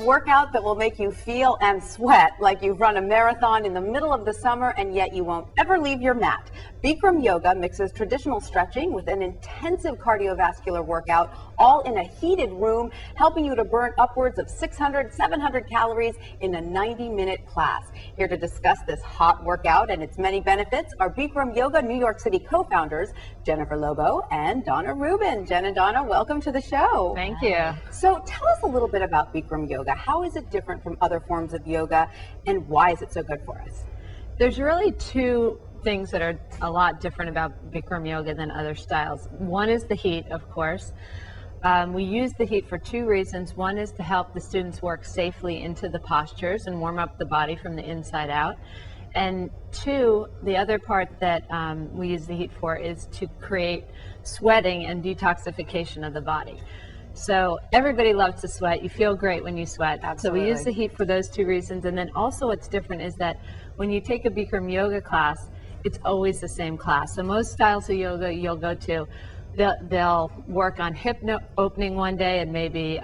workout that will make you feel and sweat like you've run a marathon in the middle of the summer, and yet you won't ever leave your mat. Bikram Yoga mixes traditional stretching with an intensive cardiovascular workout, all in a heated room, helping you to burn upwards of 600, 700 calories in a 90-minute class. Here to discuss this hot workout and its many benefits are Bikram Yoga New York City co-founders Jennifer Lobo and Donna Rubin. Jen and Donna, welcome to the show. Thank you. So tell us a little bit about Bikram Yoga. How is it different from other forms of yoga, and why is it so good for us? There's really two things that are a lot different about Bikram Yoga than other styles. One is the heat, of course. We use the heat for two reasons. One is to help the students work safely into the postures and warm up the body from the inside out. And two, the other part that we use the heat for is to create sweating and detoxification of the body. So everybody loves to sweat. You feel great when you sweat. Absolutely. So we use the heat for those two reasons. And then also what's different is that when you take a Bikram Yoga class, it's always the same class. So most styles of yoga you'll go to, they'll work on hip opening one day and maybe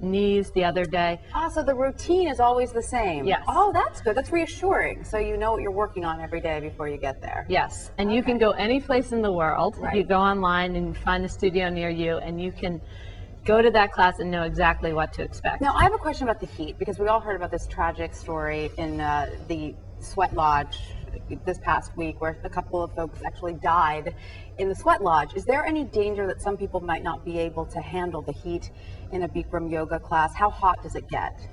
knees the other day. Ah, so the routine is always the same. Yes. Oh, that's good. That's reassuring. So you know what you're working on every day before you get there. Yes, and you can go any place in the world. Right. You go online and find a studio near you, and you can go to that class and know exactly what to expect. Now, I have a question about the heat, because we all heard about this tragic story in the sweat lodge this past week where a couple of folks actually died in the sweat lodge. Is there any danger that some people might not be able to handle the heat in a Bikram Yoga class? How hot does it get?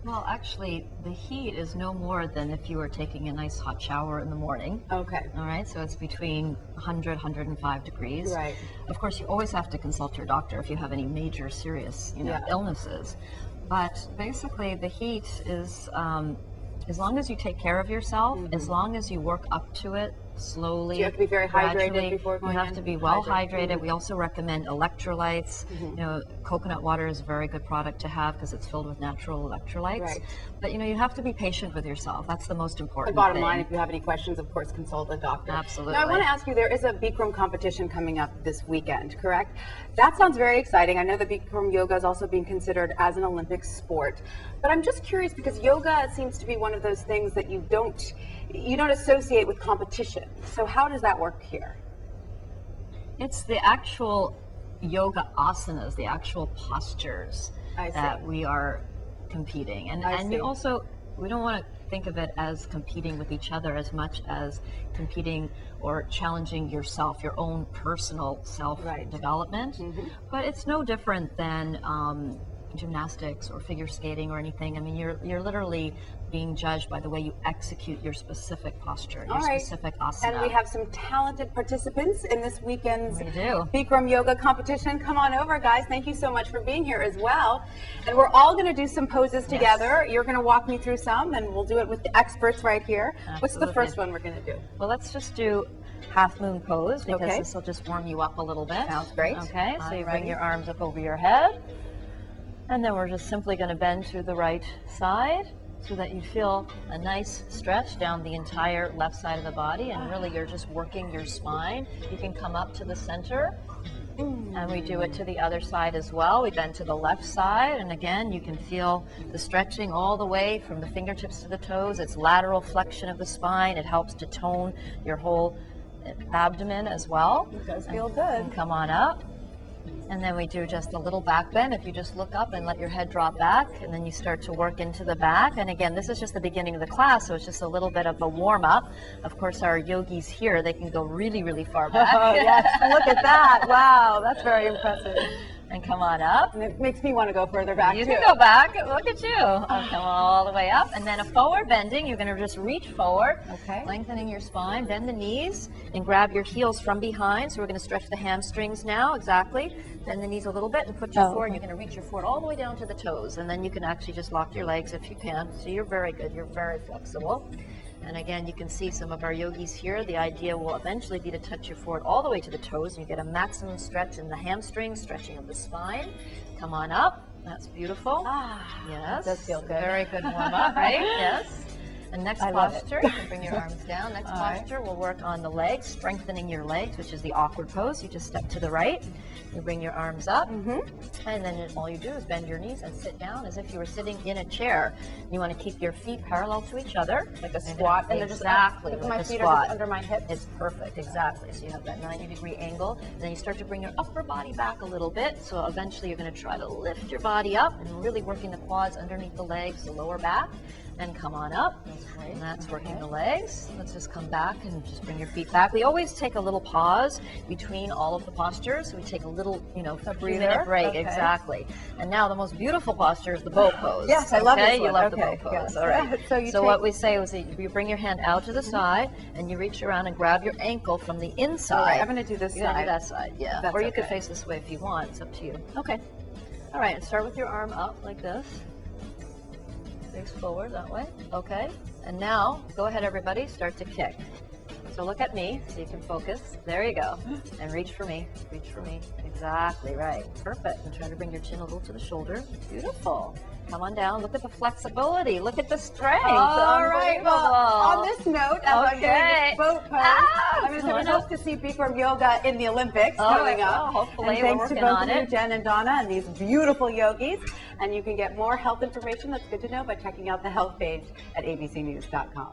Well, actually, the heat is no more than if you were taking a nice hot shower in the morning. Okay. All right, so it's between 100, 105 degrees. Right. Of course, you always have to consult your doctor if you have any major serious, illnesses. But basically, the heat is, as long as you take care of yourself, as long as you work up to it slowly. Do you have to be very hydrated gradually, before going in? You have to be well hydrated. We also recommend electrolytes. You know, coconut water is a very good product to have because it's filled with natural electrolytes. Right. But you have to be patient with yourself. That's the most important The bottom thing. line, if you have any questions, of course, consult a doctor. Absolutely. Now, I want to ask you, there is a Bikram competition coming up this weekend, correct? That sounds very exciting. I know that Bikram Yoga is also being considered as an Olympic sport. But I'm just curious because yoga seems to be one of those things that you don't associate with competition. So how does that work here? It's the actual yoga asanas, the actual postures that we are competing. And you also, we don't want to think of it as competing with each other as much as competing or challenging yourself, your own personal self-development. But it's no different than gymnastics or figure skating or anything. I mean, you're literally being judged by the way you execute your specific posture, your specific asana. And we have some talented participants in this weekend's Bikram Yoga competition. Come on over, guys. Thank you so much for being here as well. And we're all going to do some poses together. You're going to walk me through some, and we'll do it with the experts right here. Absolutely. What's the first one we're going to do? Well, let's just do half moon pose because this will just warm you up a little bit. Sounds great. Okay, so you bring your arms up over your head. And then we're just simply going to bend to the right side so that you feel a nice stretch down the entire left side of the body. And really, you're just working your spine. You can come up to the center. And we do it to the other side as well. We bend to the left side. And again, you can feel the stretching all the way from the fingertips to the toes. It's lateral flexion of the spine. It helps to tone your whole abdomen as well. It does feel good. And come on up. And then we do just a little back bend. If you just look up and let your head drop back, and then you start to work into the back. And again, this is just the beginning of the class, so it's just a little bit of a warm up. Of course, our yogis here, they can go really, really far back. Oh, yes. Look at that. Wow, that's very impressive. And come on up. And it makes me want to go further back, You too. can go back. Look at you. Come all the way up. And then a forward bending. You're going to just reach forward, lengthening your spine. Bend the knees and grab your heels from behind. So we're going to stretch the hamstrings now. Exactly. Bend the knees a little bit and put your forward. You're going to reach your forward all the way down to the toes. And then you can actually just lock your legs if you can. So you're very good. You're very flexible. And again, you can see some of our yogis here. The idea will eventually be to touch your forward all the way to the toes. And you get a maximum stretch in the hamstrings, stretching of the spine. Come on up. That's beautiful. Ah, yes. That does feel good. Very good warm up, right? Yes. And next I love it. posture, you can bring your arms down. Next posture, we'll work on the legs, strengthening your legs, which is the awkward pose. You just step to the right, you bring your arms up, and then all you do is bend your knees and sit down as if you were sitting in a chair. You want to keep your feet parallel to each other, Like a squat, and exactly just like my a feet squat. are just under my hips. It's perfect, exactly. So you have that 90-degree angle, and then you start to bring your upper body back a little bit. So eventually you're going to try to lift your body up and really working the quads underneath the legs, the lower back, and come on up. That's great. And that's working the legs. Let's just come back and just bring your feet back. We always take a little pause between all of the postures. So we take a little, a few-minute break. Okay. Exactly. And now the most beautiful posture is the boat pose. Yes, I love this You one. love Okay, the boat pose. yes. All right. So what we say is that you bring your hand out to the side and you reach around and grab your ankle from the inside. I'm going to do this You're gonna side. do that side, yeah. That's Or you could okay. face this way if you want. It's up to you. Okay. All right, and start with your arm up like this. Face forward that way. Okay. And now, go ahead, everybody. Start to kick. So look at me so you can focus. There you go. And reach for me. Reach for me. Exactly right. Perfect. And try to bring your chin a little to the shoulder. Beautiful. Come on down. Look at the flexibility. Look at the strength. All right. Well, on this note, as I'm doing Okay. this boat pose, I'm going to hope to see Bikram yoga in the Olympics coming up. Hopefully, and we're thanks to working both on of you, it. Jen and Donna, and these beautiful yogis. And you can get more health information that's good to know by checking out the health page at abcnews.com.